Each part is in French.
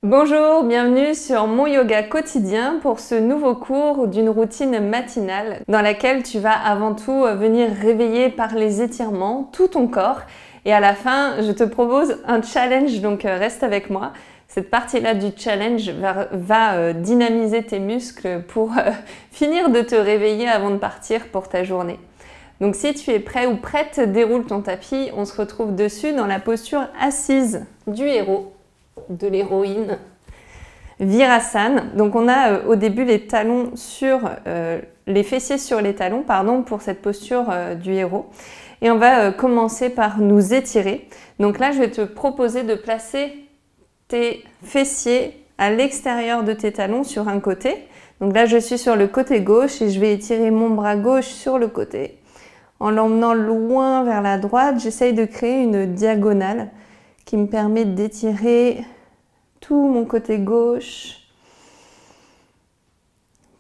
Bonjour, bienvenue sur mon yoga quotidien pour ce nouveau cours d'une routine matinale dans laquelle tu vas avant tout venir réveiller par les étirements tout ton corps et à la fin je te propose un challenge, donc reste avec moi. Cette partie-là du challenge va dynamiser tes muscles pour finir de te réveiller avant de partir pour ta journée. Donc si tu es prêt ou prête, déroule ton tapis, on se retrouve dessus dans la posture assise du héros, de l'héroïne, Virasana. Donc on a au début les talons sur les fessiers sur les talons, pardon, pour cette posture du héros. Et on va commencer par nous étirer. Donc là, je vais te proposer de placer tes fessiers à l'extérieur de tes talons sur un côté. Donc là, je suis sur le côté gauche et je vais étirer mon bras gauche sur le côté. En l'emmenant loin vers la droite, j'essaye de créer une diagonale qui me permet d'étirer tout mon côté gauche.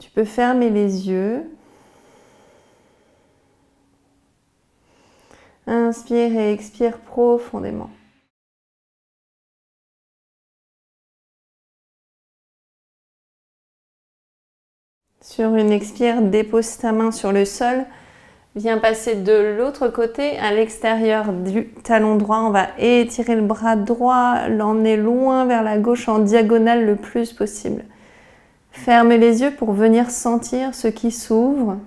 Tu peux fermer les yeux. Inspire et expire profondément. Sur une expire, dépose ta main sur le sol. Viens passer de l'autre côté, à l'extérieur du talon droit. On va étirer le bras droit, l'emmener loin vers la gauche en diagonale le plus possible. Ferme les yeux pour venir sentir ce qui s'ouvre.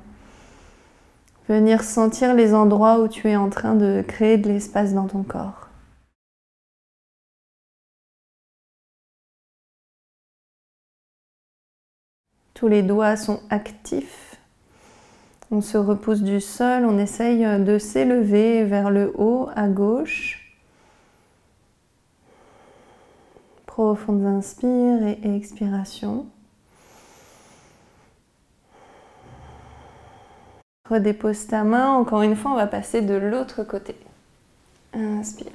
Venir sentir les endroits où tu es en train de créer de l'espace dans ton corps. Tous les doigts sont actifs. On se repousse du sol, on essaye de s'élever vers le haut à gauche. Profondes inspire et expiration. Redépose ta main, encore une fois, on va passer de l'autre côté. Inspire.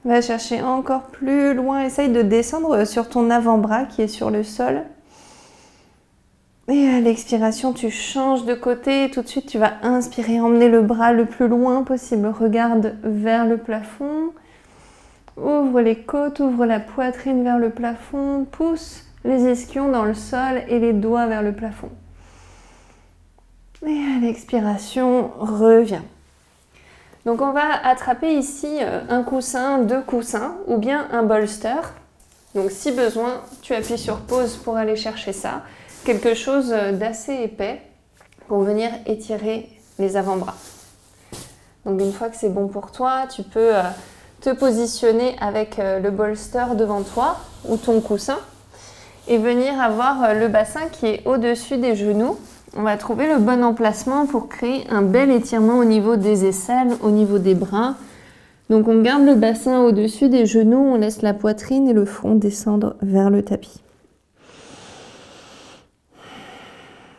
Va chercher encore plus loin, essaye de descendre sur ton avant-bras qui est sur le sol. Et à l'expiration, tu changes de côté. Tout de suite, tu vas inspirer, emmener le bras le plus loin possible. Regarde vers le plafond. Ouvre les côtes, ouvre la poitrine vers le plafond. Pousse les ischions dans le sol et les doigts vers le plafond. Et à l'expiration, reviens. Donc on va attraper ici un coussin, deux coussins ou bien un bolster. Donc si besoin, tu appuies sur pause pour aller chercher ça. Quelque chose d'assez épais pour venir étirer les avant-bras. Donc une fois que c'est bon pour toi, tu peux te positionner avec le bolster devant toi ou ton coussin et venir avoir le bassin qui est au-dessus des genoux. On va trouver le bon emplacement pour créer un bel étirement au niveau des aisselles, au niveau des bras. Donc on garde le bassin au-dessus des genoux, on laisse la poitrine et le front descendre vers le tapis.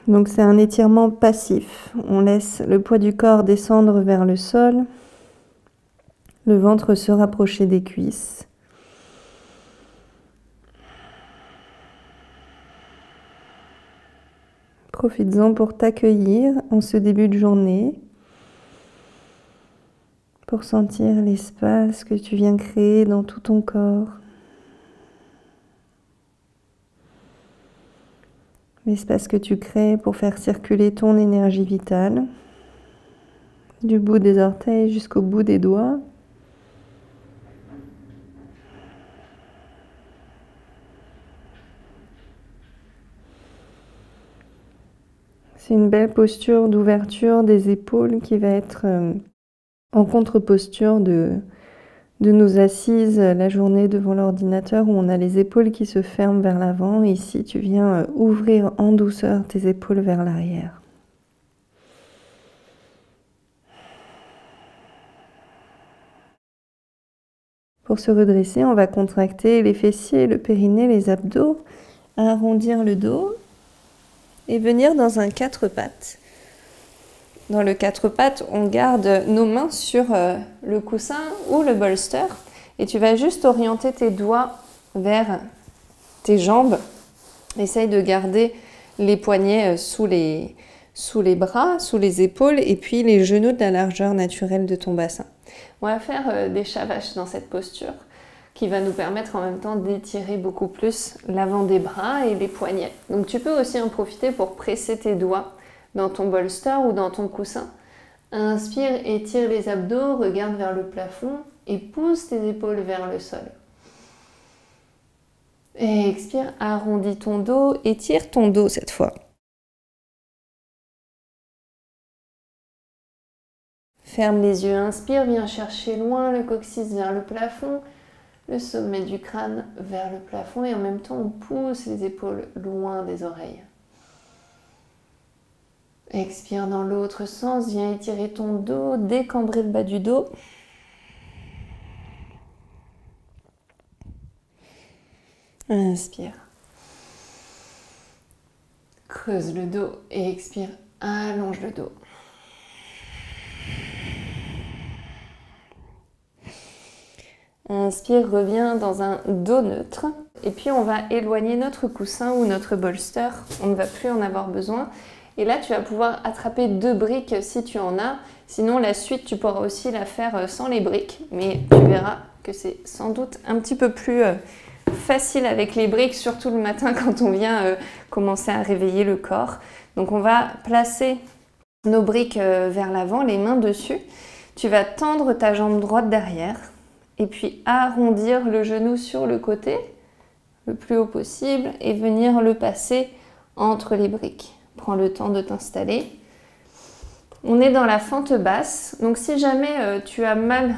Donc c'est un étirement passif. On laisse le poids du corps descendre vers le sol, le ventre se rapprocher des cuisses. Profites-en pour t'accueillir en ce début de journée, pour sentir l'espace que tu viens créer dans tout ton corps. L'espace que tu crées pour faire circuler ton énergie vitale, du bout des orteils jusqu'au bout des doigts. C'est une belle posture d'ouverture des épaules qui va être en contre-posture de nos assises la journée devant l'ordinateur où on a les épaules qui se ferment vers l'avant. Ici, tu viens ouvrir en douceur tes épaules vers l'arrière. Pour se redresser, on va contracter les fessiers, le périnée, les abdos, arrondir le dos et venir dans un quatre pattes. Dans le quatre pattes, on garde nos mains sur le coussin ou le bolster et tu vas juste orienter tes doigts vers tes jambes. Essaye de garder les poignets sous les bras, sous les épaules et puis les genoux de la largeur naturelle de ton bassin. On va faire des shavash dans cette posture. qui va nous permettre en même temps d'étirer beaucoup plus l'avant des bras et les poignets. Donc tu peux aussi en profiter pour presser tes doigts dans ton bolster ou dans ton coussin. Inspire, étire les abdos, regarde vers le plafond et pousse tes épaules vers le sol. Et expire, arrondis ton dos, étire ton dos cette fois. Ferme les yeux, inspire, viens chercher loin le coccyx vers le plafond, le sommet du crâne vers le plafond et en même temps on pousse les épaules loin des oreilles. Expire dans l'autre sens, viens étirer ton dos, décambrer le bas du dos. Inspire. Creuse le dos et expire, allonge le dos. Inspire, reviens dans un dos neutre. Et puis on va éloigner notre coussin ou notre bolster. On ne va plus en avoir besoin. Et là, tu vas pouvoir attraper 2 briques si tu en as. Sinon, la suite, tu pourras aussi la faire sans les briques. Mais tu verras que c'est sans doute un petit peu plus facile avec les briques, surtout le matin quand on vient commencer à réveiller le corps. Donc on va placer nos briques vers l'avant, les mains dessus. Tu vas tendre ta jambe droite derrière. Et puis arrondir le genou sur le côté, le plus haut possible, et venir le passer entre les briques. Prends le temps de t'installer. On est dans la fente basse, donc si jamais tu as mal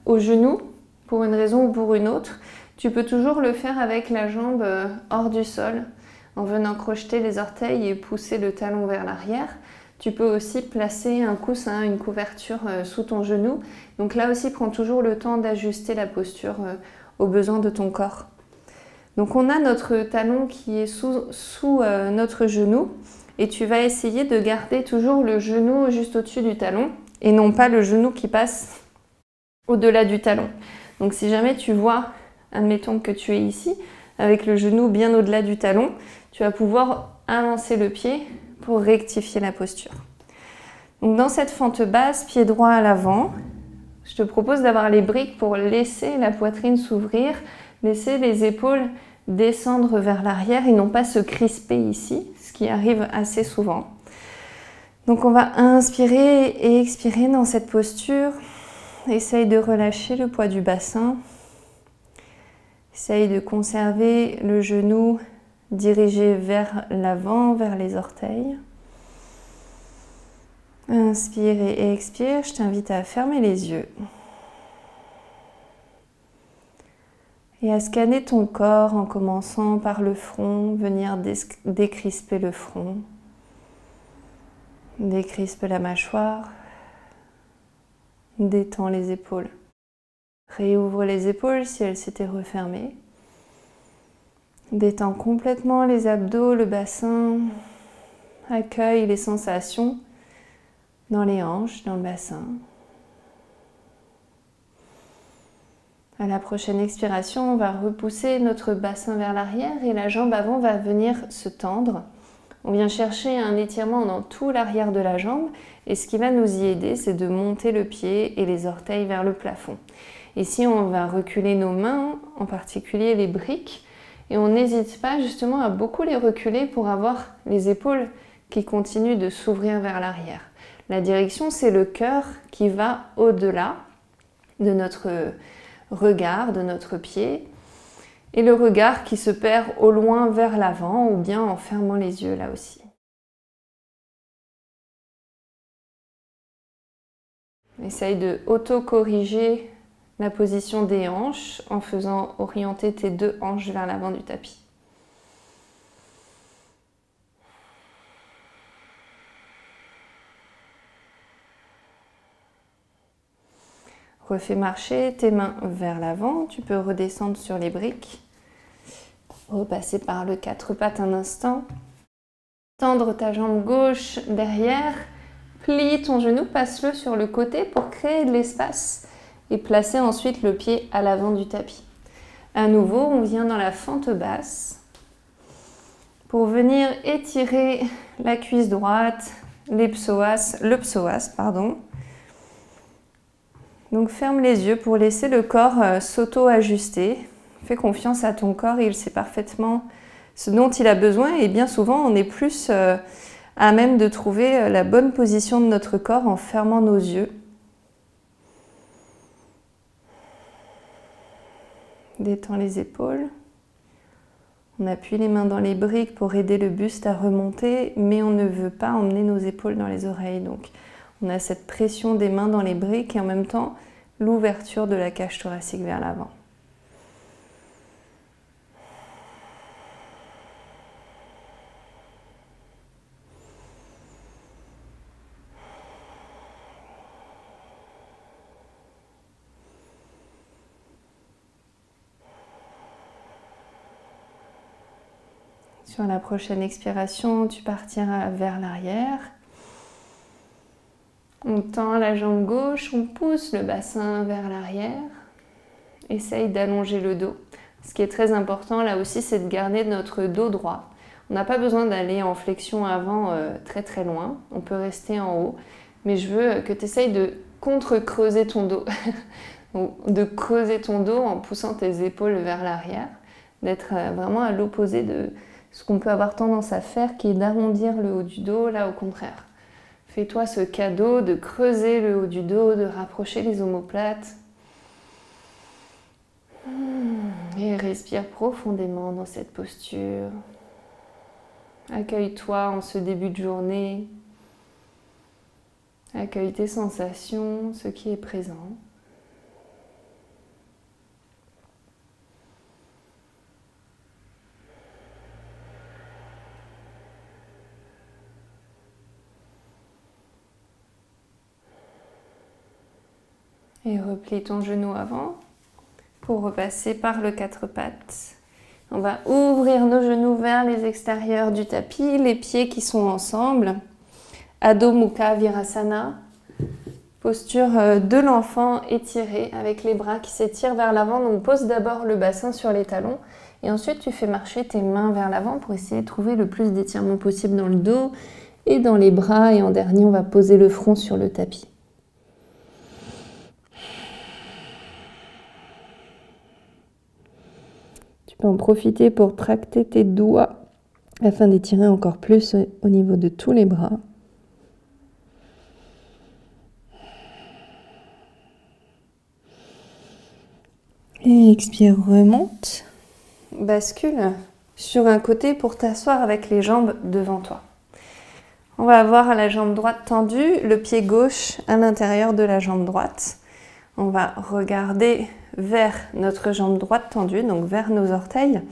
au genou, pour une raison ou pour une autre, tu peux toujours le faire avec la jambe hors du sol, en venant crocheter les orteils et pousser le talon vers l'arrière. Tu peux aussi placer un coussin, une couverture sous ton genou. Donc là aussi, prends toujours le temps d'ajuster la posture aux besoins de ton corps. Donc on a notre talon qui est sous notre genou et tu vas essayer de garder toujours le genou juste au-dessus du talon et non pas le genou qui passe au-delà du talon. Donc si jamais tu vois, admettons que tu es ici, avec le genou bien au-delà du talon, tu vas pouvoir avancer le pied pour rectifier la posture. Donc dans cette fente basse, pied droit à l'avant, je te propose d'avoir les briques pour laisser la poitrine s'ouvrir, laisser les épaules descendre vers l'arrière et non pas se crisper ici, ce qui arrive assez souvent. Donc on va inspirer et expirer dans cette posture. Essaye de relâcher le poids du bassin. Essaye de conserver le genou dirigé vers l'avant, vers les orteils. Inspire et expire. Je t'invite à fermer les yeux. Et à scanner ton corps en commençant par le front, venir décrisper le front. Décrispe la mâchoire. Détends les épaules. Réouvre les épaules si elles s'étaient refermées. Détends complètement les abdos, le bassin. Accueille les sensations dans les hanches, dans le bassin. À la prochaine expiration, on va repousser notre bassin vers l'arrière et la jambe avant va venir se tendre. On vient chercher un étirement dans tout l'arrière de la jambe et ce qui va nous y aider, c'est de monter le pied et les orteils vers le plafond. Ici, on va reculer nos mains, en particulier les briques, et on n'hésite pas justement à beaucoup les reculer pour avoir les épaules qui continuent de s'ouvrir vers l'arrière. La direction, c'est le cœur qui va au-delà de notre regard, de notre pied, et le regard qui se perd au loin vers l'avant ou bien en fermant les yeux là aussi. Essaye de auto-corriger la position des hanches en faisant orienter tes 2 hanches vers l'avant du tapis. Refais marcher tes mains vers l'avant. Tu peux redescendre sur les briques. Repasser par le 4 pattes un instant. Tendre ta jambe gauche derrière. Plie ton genou, passe-le sur le côté pour créer de l'espace et placer ensuite le pied à l'avant du tapis. À nouveau, on vient dans la fente basse pour venir étirer la cuisse droite, le psoas, Donc ferme les yeux pour laisser le corps s'auto-ajuster. Fais confiance à ton corps, il sait parfaitement ce dont il a besoin et bien souvent on est plus à même de trouver la bonne position de notre corps en fermant nos yeux. Détends les épaules. On appuie les mains dans les briques pour aider le buste à remonter, mais on ne veut pas emmener nos épaules dans les oreilles. Donc on a cette pression des mains dans les briques et en même temps l'ouverture de la cage thoracique vers l'avant. Sur la prochaine expiration, tu partiras vers l'arrière. On tend la jambe gauche, on pousse le bassin vers l'arrière. Essaye d'allonger le dos. Ce qui est très important là aussi, c'est de garder notre dos droit. On n'a pas besoin d'aller en flexion avant très très loin. On peut rester en haut. Mais je veux que tu essayes de contre-creuser ton dos. De creuser ton dos en poussant tes épaules vers l'arrière. D'être vraiment à l'opposé de ce qu'on peut avoir tendance à faire, qui est d'arrondir le haut du dos. Là, au contraire. Fais-toi ce cadeau de creuser le haut du dos, de rapprocher les omoplates. Et respire profondément dans cette posture. Accueille-toi en ce début de journée. Accueille tes sensations, ce qui est présent. Et replie ton genou avant pour repasser par le quatre pattes. On va ouvrir nos genoux vers les extérieurs du tapis, les pieds qui sont ensemble. Adho Mukha Virasana, posture de l'enfant étiré avec les bras qui s'étirent vers l'avant. Donc pose d'abord le bassin sur les talons et ensuite tu fais marcher tes mains vers l'avant pour essayer de trouver le plus d'étirement possible dans le dos et dans les bras. Et en dernier, on va poser le front sur le tapis. Tu peux en profiter pour tracter tes doigts afin d'étirer encore plus au niveau de tous les bras. Et expire, remonte. Bascule sur un côté pour t'asseoir avec les jambes devant toi. On va avoir la jambe droite tendue, le pied gauche à l'intérieur de la jambe droite. On va regarder vers notre jambe droite tendue, donc vers nos orteils.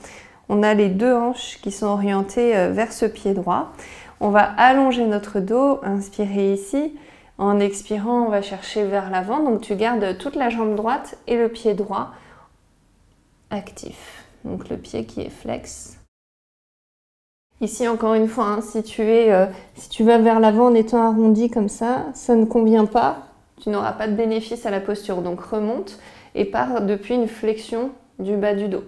On a les deux hanches qui sont orientées vers ce pied droit. On va allonger notre dos, inspirer ici. En expirant, on va chercher vers l'avant. Donc tu gardes toute la jambe droite et le pied droit actif. Donc le pied qui est flex. Ici, encore une fois, hein, si tu vas vers l'avant en étant arrondi comme ça ne convient pas. Tu n'auras pas de bénéfice à la posture. Donc remonte et pars depuis une flexion du bas du dos.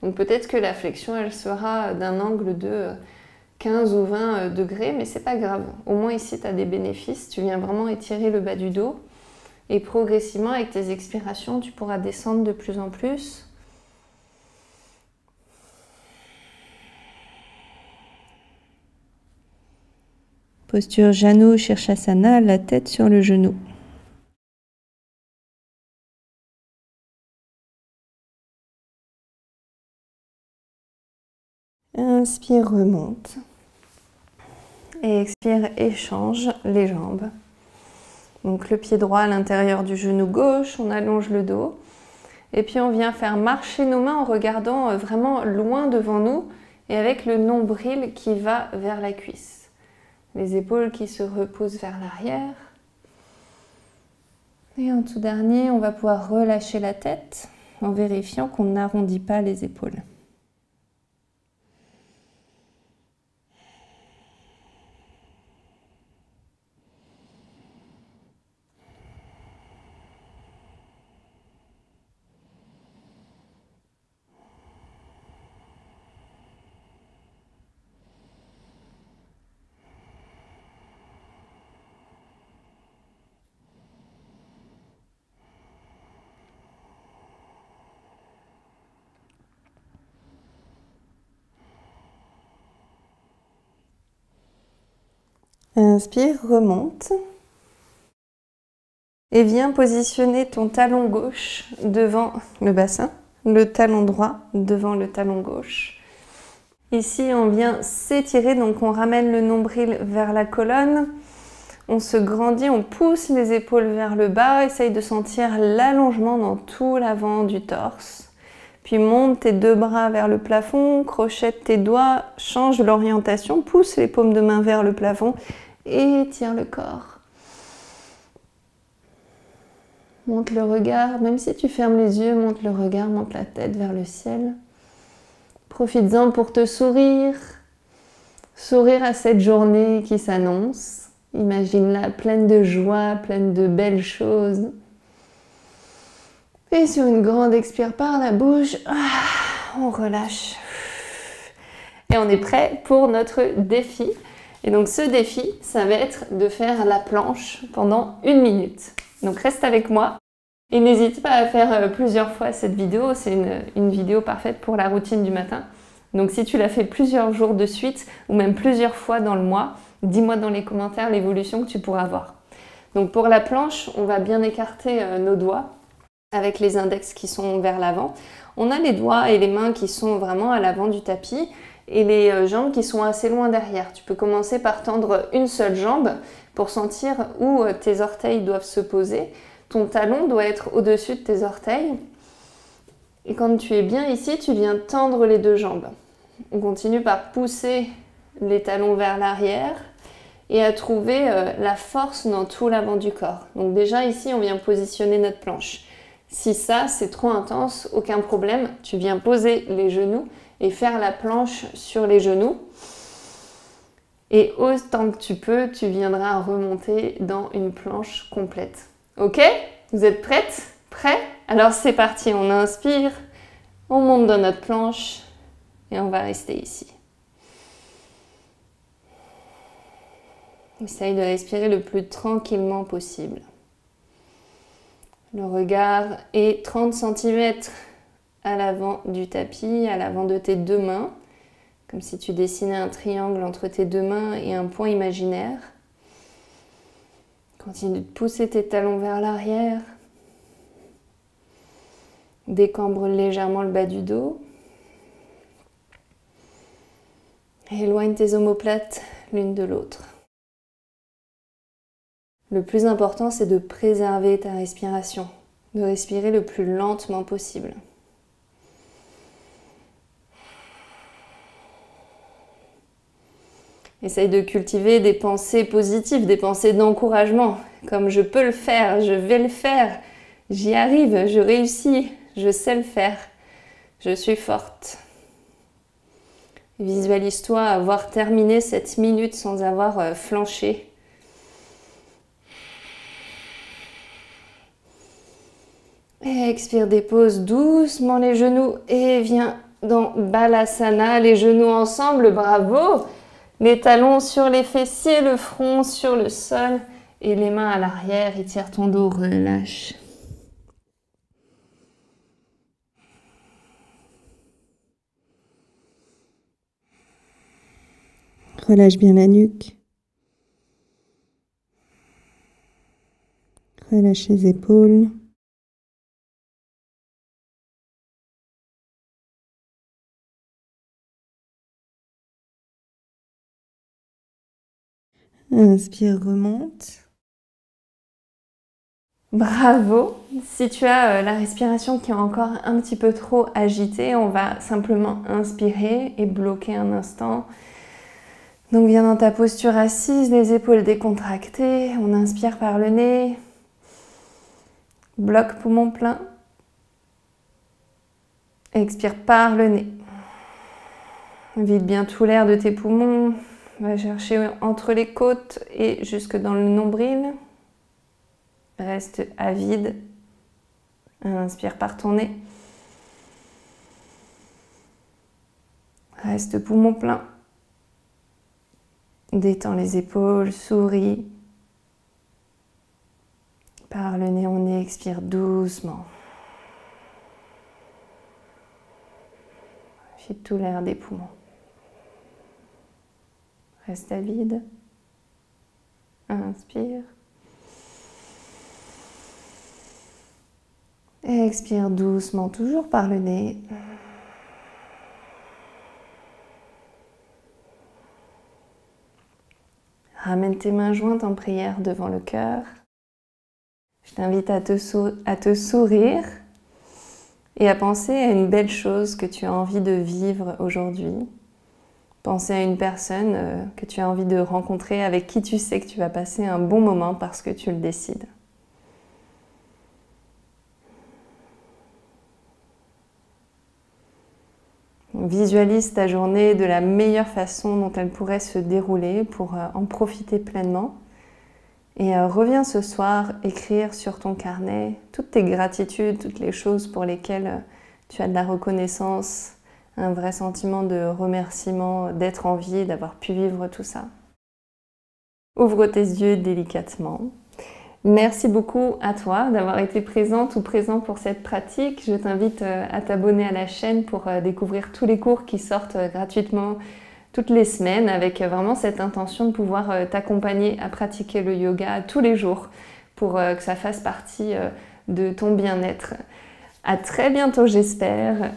Donc peut-être que la flexion, elle sera d'un angle de 15 ou 20 degrés, mais c'est pas grave. Au moins ici, tu as des bénéfices. Tu viens vraiment étirer le bas du dos. Et progressivement, avec tes expirations, tu pourras descendre de plus en plus. Posture Janu Shirshasana, la tête sur le genou. Inspire, remonte. Et expire, échange les jambes. Donc le pied droit à l'intérieur du genou gauche, on allonge le dos. Et puis on vient faire marcher nos mains en regardant vraiment loin devant nous et avec le nombril qui va vers la cuisse. Les épaules qui se reposent vers l'arrière. Et en tout dernier, on va pouvoir relâcher la tête en vérifiant qu'on n'arrondit pas les épaules. Inspire, remonte. Et viens positionner ton talon gauche devant le bassin, le talon droit devant le talon gauche. Ici, on vient s'étirer, donc on ramène le nombril vers la colonne. On se grandit, on pousse les épaules vers le bas. Essaye de sentir l'allongement dans tout l'avant du torse. Puis monte tes deux bras vers le plafond, crochette tes doigts, change l'orientation, pousse les paumes de main vers le plafond et étire le corps. Monte le regard, même si tu fermes les yeux, monte le regard, monte la tête vers le ciel. Profites-en pour te sourire. Sourire à cette journée qui s'annonce. Imagine-la pleine de joie, pleine de belles choses. Et sur une grande expire par la bouche, on relâche. Et on est prêt pour notre défi. Et donc ce défi, ça va être de faire la planche pendant 1 minute. Donc reste avec moi et n'hésite pas à faire plusieurs fois cette vidéo. C'est une vidéo parfaite pour la routine du matin. Donc si tu l'as fait plusieurs jours de suite ou même plusieurs fois dans le mois, dis-moi dans les commentaires l'évolution que tu pourras avoir. Donc pour la planche, on va bien écarter nos doigts avec les index qui sont vers l'avant. On a les doigts et les mains qui sont vraiment à l'avant du tapis et les jambes qui sont assez loin derrière. Tu peux commencer par tendre une seule jambe pour sentir où tes orteils doivent se poser. Ton talon doit être au-dessus de tes orteils. Et quand tu es bien ici, tu viens tendre les deux jambes. On continue par pousser les talons vers l'arrière et à trouver la force dans tout l'avant du corps. Donc déjà ici, on vient positionner notre planche. Si ça, c'est trop intense, aucun problème. Tu viens poser les genoux et faire la planche sur les genoux. Et autant que tu peux, tu viendras remonter dans une planche complète. Ok? Vous êtes prêtes? Prêts? Alors c'est parti, on inspire, on monte dans notre planche et on va rester ici. Essaye de respirer le plus tranquillement possible. Le regard est 30 cm à l'avant du tapis, à l'avant de tes deux mains, comme si tu dessinais un triangle entre tes deux mains et un point imaginaire. Continue de pousser tes talons vers l'arrière. Décambre légèrement le bas du dos. Et éloigne tes omoplates l'une de l'autre. Le plus important, c'est de préserver ta respiration, de respirer le plus lentement possible. Essaye de cultiver des pensées positives, des pensées d'encouragement, comme je peux le faire, je vais le faire, j'y arrive, je réussis, je sais le faire, je suis forte. Visualise-toi avoir terminé cette minute sans avoir flanché. Et expire, dépose doucement les genoux et viens dans Balasana, les genoux ensemble, bravo! Les talons sur les fessiers, le front sur le sol et les mains à l'arrière, étire ton dos, relâche. Relâche bien la nuque. Relâche les épaules. Inspire, remonte. Bravo! Si tu as la respiration qui est encore un petit peu trop agitée, on va simplement inspirer et bloquer un instant. Donc viens dans ta posture assise, les épaules décontractées. On inspire par le nez. Bloque poumon plein. Expire par le nez. Vide bien tout l'air de tes poumons. Va chercher entre les côtes et jusque dans le nombril. Reste à vide. Inspire par ton nez. Reste poumon plein. Détends les épaules, souris. Par le nez, on expire doucement. Vide tout l'air des poumons. Reste à vide. Inspire. Expire doucement, toujours par le nez. Ramène tes mains jointes en prière devant le cœur. Je t'invite à te sourire et à penser à une belle chose que tu as envie de vivre aujourd'hui. Penser à une personne que tu as envie de rencontrer, avec qui tu sais que tu vas passer un bon moment parce que tu le décides. Visualise ta journée de la meilleure façon dont elle pourrait se dérouler pour en profiter pleinement. Et reviens ce soir écrire sur ton carnet toutes tes gratitudes, toutes les choses pour lesquelles tu as de la reconnaissance, un vrai sentiment de remerciement, d'être en vie et d'avoir pu vivre tout ça. Ouvre tes yeux délicatement. Merci beaucoup à toi d'avoir été présente ou présent pour cette pratique. Je t'invite à t'abonner à la chaîne pour découvrir tous les cours qui sortent gratuitement toutes les semaines avec vraiment cette intention de pouvoir t'accompagner à pratiquer le yoga tous les jours pour que ça fasse partie de ton bien-être. À très bientôt j'espère.